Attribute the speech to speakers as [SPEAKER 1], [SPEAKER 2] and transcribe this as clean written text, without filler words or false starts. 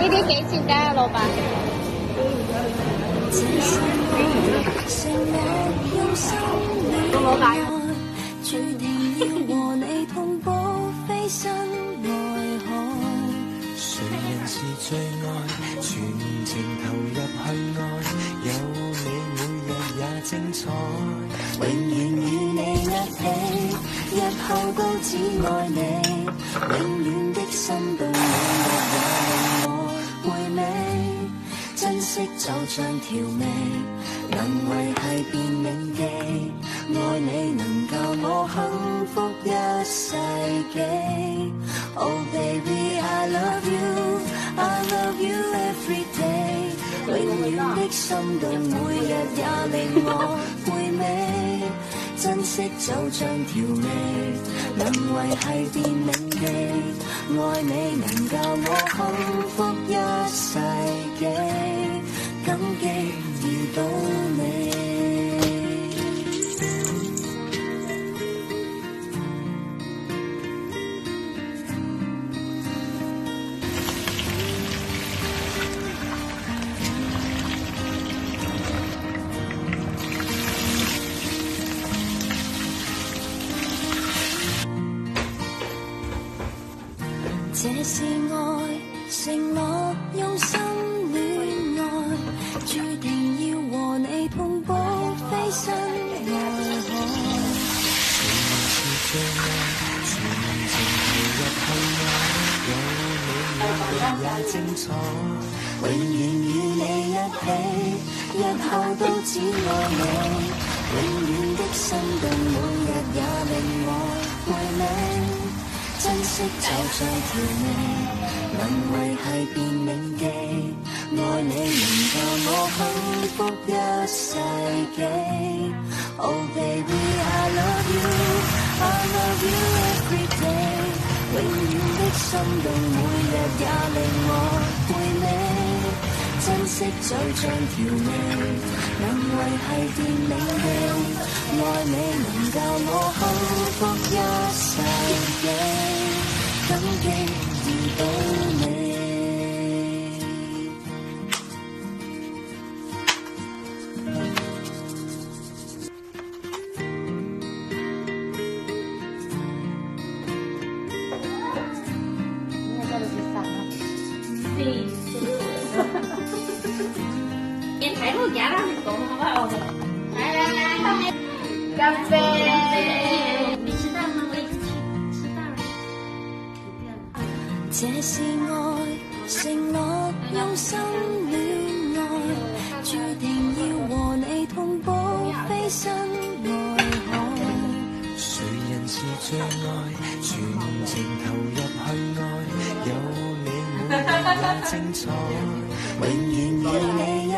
[SPEAKER 1] 啲幾錢㗎，老闆？咁好大。
[SPEAKER 2] 注定要和你同步飛身外海，誰人是最愛？全情投入去愛，有你每日也精彩，永遠與你一起，日後都只愛你，永遠的心動每日也令我回味，珍惜就像調味，能維繫便銘記。愛你能夠我幸福一世紀。Oh baby I love you I love you every day。永遠的心動每日也令我回味，珍惜就像調味，能維繫便銘記。愛你能夠我幸福一世紀，感激遇到你。這是愛，承諾用心戀愛，注定要和你同步飛身外海。誰人是最愛？全情投入去愛，有你每日也精彩，永遠與你一起，日後都只愛你，永遠的心動每日也令我回味。珍惜就像調味，能維繫便銘記。愛你能夠我幸福一世紀。Oh baby I love you I love you every day。永遠的心動每日也令我回味，珍惜就像調味，能維繫便銘記。愛你能夠我幸福一世紀，感激遇到你。
[SPEAKER 3] 你睇到假啦，你懂好不好？来来来，干杯！你吃蛋吗？我已经吃蛋了。
[SPEAKER 2] 這是愛，承諾用心戀愛，注定要和你同步飛身外海。誰人是最愛？全情投入去愛，有你每日也精彩，永遠與你一